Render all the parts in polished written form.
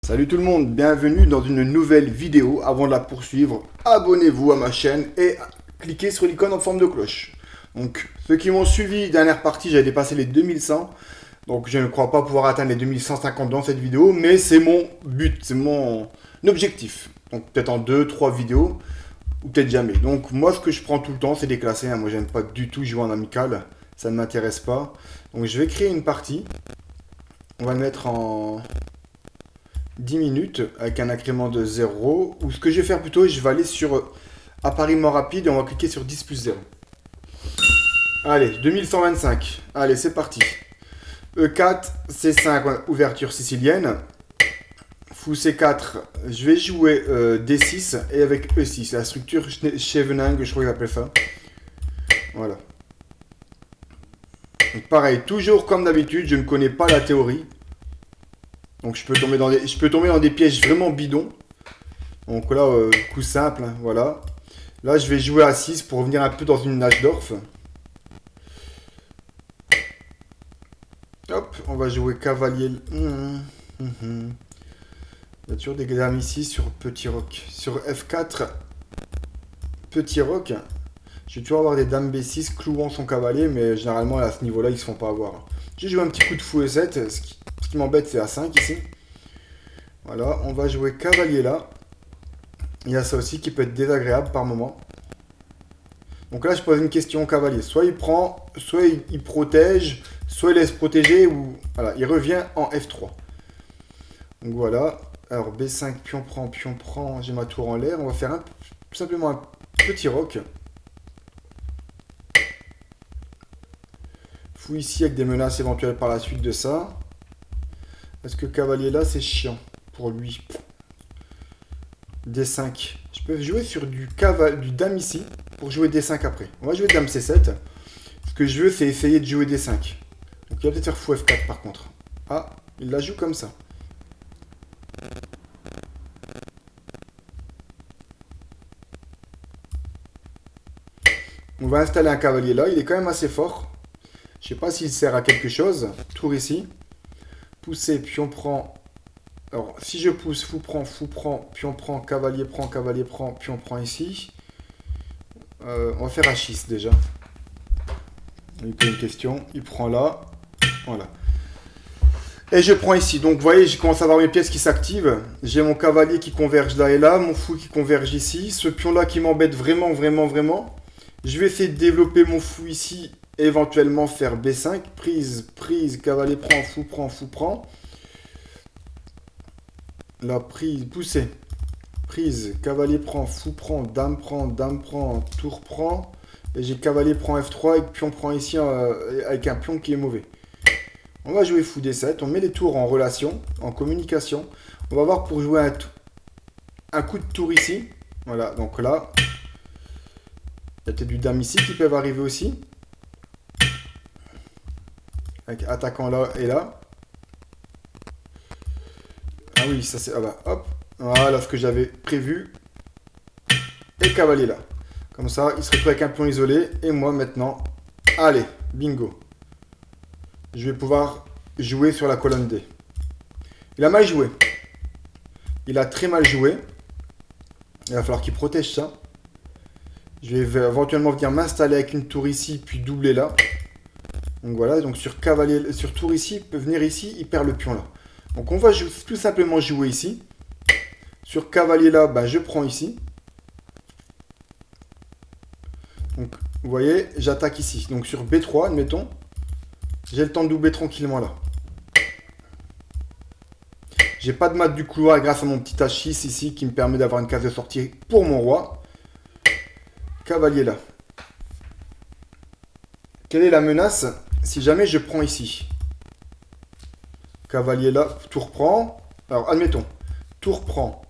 Salut tout le monde, bienvenue dans une nouvelle vidéo. Avant de la poursuivre, abonnez-vous à ma chaîne et cliquez sur l'icône en forme de cloche. Donc, ceux qui m'ont suivi, dernière partie, j'ai dépassé les 2100. Donc, je ne crois pas pouvoir atteindre les 2150 dans cette vidéo, mais c'est mon but, c'est mon objectif. Donc, peut-être en 2-3 vidéos, ou peut-être jamais. Donc, moi, ce que je prends tout le temps, c'est des classés. Moi, j'aime pas du tout jouer en amical, ça ne m'intéresse pas. Donc, je vais créer une partie. On va le mettre en 10 minutes avec un incrément de 0. Ou ce que je vais faire plutôt, je vais aller sur appariement rapide et on va cliquer sur 10 plus 0. Allez, 2125. Allez, c'est parti. E4, C5, ouverture sicilienne. Fou C4, je vais jouer D6 et avec E6, la structure Scheveningen, je crois qu'il appelle ça. Voilà. Donc pareil, toujours comme d'habitude, je ne connais pas la théorie. Donc je peux tomber dans des pièges vraiment bidons. Donc là, coup simple, hein, voilà. Là, je vais jouer à 6 pour revenir un peu dans une Najdorf. Hop, on va jouer cavalier. Il y a toujours des dames ici sur petit roc. Sur F4, petit roc. Je vais toujours avoir des dames B6 clouant son cavalier, mais généralement à ce niveau-là, ils se font pas avoir. J'ai joué un petit coup de fou E7. Ce qui m'embête, c'est A5 ici. Voilà, on va jouer cavalier là. Il y a ça aussi qui peut être désagréable par moment. Donc là, je pose une question au cavalier. Soit il prend, soit il protège, soit il laisse protéger, ou voilà, il revient en F3. Donc voilà. Alors B5, pion prend, j'ai ma tour en l'air. On va faire tout simplement un petit roc. Fou ici avec des menaces éventuelles par la suite de ça. Est-ce que cavalier là, c'est chiant pour lui? D5. Je peux jouer sur du dame ici pour jouer D5 après. On va jouer dame C7. Ce que je veux, c'est essayer de jouer D5. Donc il va peut-être faire fou F4 par contre. Ah, il la joue comme ça. On va installer un cavalier là. Il est quand même assez fort. Je sais pas s'il sert à quelque chose. Tour ici. Pousser, pion prend. Alors, si je pousse, fou prend, pion prend, cavalier prend, pion prend ici. On va faire H6 déjà. Il y a une question. Il prend là. Voilà. Et je prends ici. Donc, vous voyez, je commence à avoir mes pièces qui s'activent. J'ai mon cavalier qui converge là et là. Mon fou qui converge ici. Ce pion-là qui m'embête vraiment. Je vais essayer de développer mon fou ici. Éventuellement faire B5. Prise, cavalier prend, fou prend. La prise, poussée. Prise, cavalier prend, fou prend, dame prend, tour prend. Et j'ai cavalier prend F3 et pion prend ici avec un pion qui est mauvais. On va jouer fou D7. On met les tours en relation, en communication. On va voir pour jouer un coup de tour ici. Voilà, donc là. Il y a peut-être du dame ici qui peuvent arriver aussi. Avec attaquant là et là. Ah oui, ça c'est... Ah bah, hop. Voilà ce que j'avais prévu. Et cavalier là. Comme ça, il se retrouve avec un pion isolé. Et moi maintenant, allez, bingo. Je vais pouvoir jouer sur la colonne D. Il a mal joué. Il a très mal joué. Il va falloir qu'il protège ça. Je vais éventuellement venir m'installer avec une tour ici, puis doubler là. Donc voilà, donc sur cavalier, sur tour ici, il peut venir ici, il perd le pion là. Donc on va tout simplement jouer ici. Sur cavalier là, ben, je prends ici. Donc vous voyez, j'attaque ici. Donc sur B3, admettons, j'ai le temps de doubler tranquillement là. J'ai pas de mat du couloir grâce à mon petit H6 ici qui me permet d'avoir une case de sortie pour mon roi. Cavalier là. Quelle est la menace si jamais je prends ici? Cavalier là, tour prend. Alors, admettons, tour prend.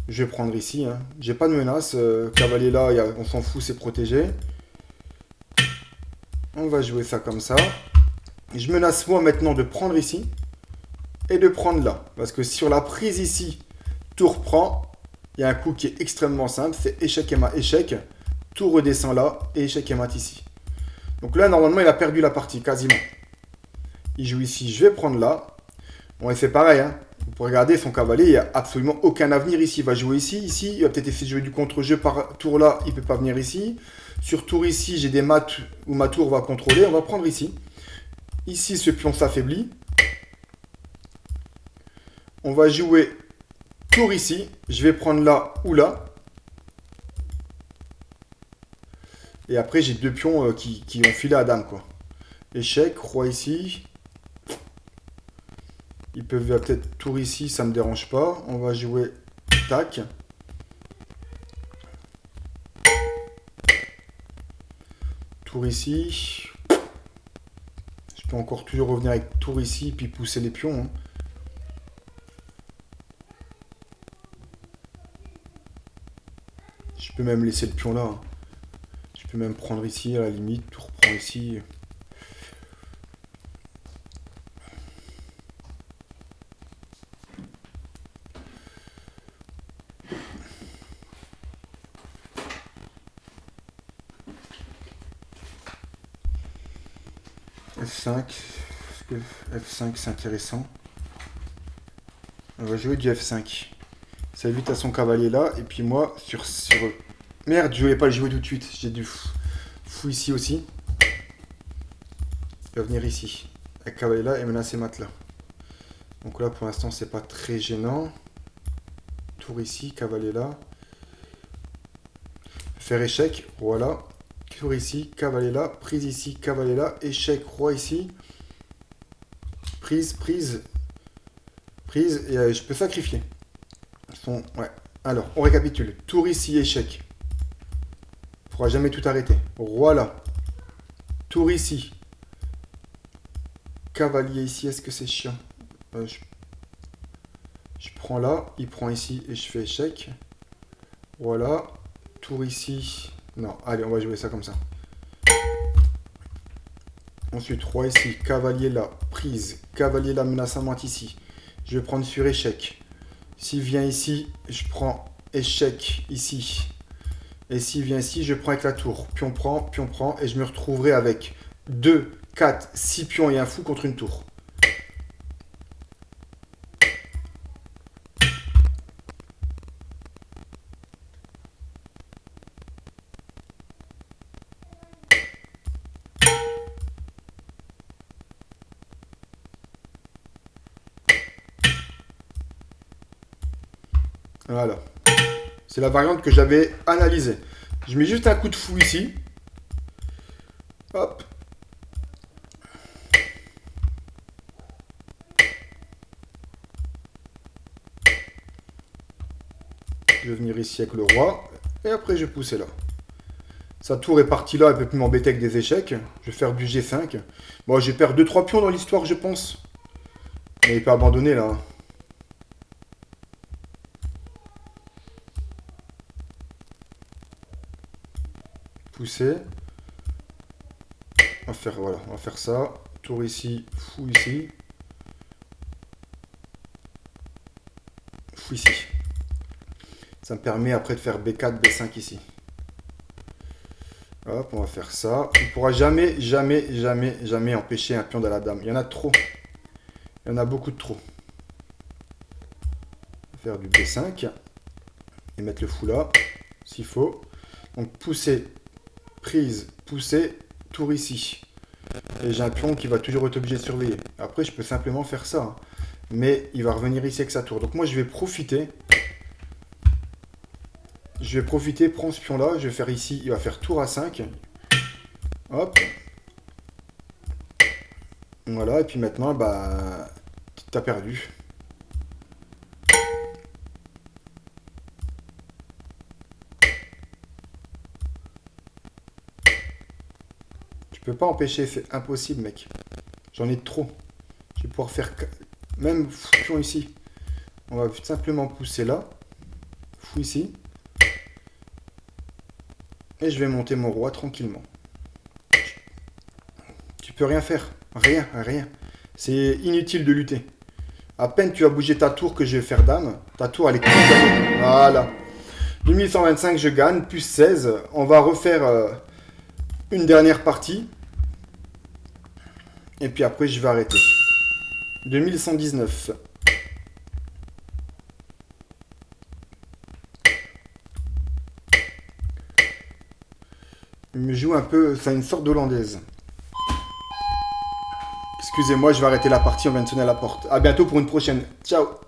Je vais prendre ici. Hein. J'ai pas de menace. Cavalier là, on s'en fout, c'est protégé. On va jouer ça comme ça. Je menace moi maintenant de prendre ici. Et de prendre là. Parce que sur la prise ici, tour prend. Il y a un coup qui est extrêmement simple. C'est échec et mat, échec. Tour redescend là. Et échec et mat ici. Donc là, normalement, il a perdu la partie, quasiment. Il joue ici, je vais prendre là. Bon, et c'est pareil, hein. Vous pouvez regarder son cavalier, il n'y a absolument aucun avenir ici. Il va jouer ici, ici. Il va peut-être essayer de jouer du contre-jeu par tour là, il ne peut pas venir ici. Sur tour ici, j'ai des mates où ma tour va contrôler. On va prendre ici. Ici, ce pion s'affaiblit. On va jouer tour ici. Je vais prendre là ou là. Et après, j'ai deux pions qui ont filé à dame, quoi. Échec, roi ici. Ils peuvent peut-être tour ici, ça ne me dérange pas. On va jouer tac. Tour ici. Je peux encore toujours revenir avec tour ici, puis pousser les pions. Hein. Je peux même laisser le pion là. Hein. Je peux même prendre ici, à la limite. Tour prend ici. F5. Est-ce que F5 c'est intéressant? On va jouer du F5. Ça évite à son cavalier là. Et puis moi, sur... Merde, je voulais pas le jouer tout de suite. J'ai du fou ici aussi. Il va venir ici. Avec cavalier là et menacer mat là. Donc là, pour l'instant, c'est pas très gênant. Tour ici, cavalier là. Faire échec, voilà. Tour ici, cavalier là. Prise ici, cavalier là. Échec, roi ici. Prise, prise. Prise, et je peux sacrifier. Ouais. Alors, on récapitule. Tour ici, échec. Il ne pourra jamais tout arrêter. Roi là. Tour ici. Cavalier ici, est-ce que c'est chiant? Je prends là, il prend ici et je fais échec. Voilà. Tour ici. Non, allez, on va jouer ça comme ça. Ensuite, roi ici, cavalier là, prise. Cavalier là, menace à moite ici. Je vais prendre sur échec. S'il vient ici, je prends échec ici. Et s'il vient ici, je prends avec la tour. Pion prend, et je me retrouverai avec 2, 4, 6 pions et un fou contre une tour. Voilà. C'est la variante que j'avais analysée. Je mets juste un coup de fou ici. Hop. Je vais venir ici avec le roi. Et après, je vais pousser là. Sa tour est partie là. Elle ne peut plus m'embêter avec des échecs. Je vais faire du G5. Bon, j'ai perdu 2-3 pions dans l'histoire, je pense. Mais il peut abandonner là. Pousser. On va faire ça. Tour ici, fou ici. Fou ici. Ça me permet après de faire B4, B5 ici. Hop, on va faire ça. On ne pourra jamais, jamais, jamais, jamais empêcher un pion de la dame. Il y en a trop. Il y en a beaucoup de trop. On va faire du B5. Et mettre le fou là, s'il faut. Donc pousser, prise, pousser, tour ici. Et j'ai un pion qui va toujours être obligé de surveiller. Après, je peux simplement faire ça. Hein. Mais il va revenir ici avec sa tour. Donc moi, je vais profiter. Je vais profiter, prendre ce pion-là. Je vais faire ici, il va faire tour à 5. Hop. Voilà, et puis maintenant, bah, tu as perdu. Tu peux pas empêcher, c'est impossible, mec. J'en ai trop. Je vais pouvoir faire même pion ici. On va simplement pousser là. Fou ici. Et je vais monter mon roi tranquillement. Tu peux rien faire. Rien, rien. C'est inutile de lutter. À peine tu vas bouger ta tour que je vais faire dame. Ta tour, elle est condamnée. Voilà. 2125, je gagne. Plus 16. On va refaire une dernière partie. Et puis après, je vais arrêter. 2119. Il me joue un peu, c'est une sorte d'hollandaise. Excusez-moi, je vais arrêter la partie, on vient de sonner à la porte. A bientôt pour une prochaine. Ciao.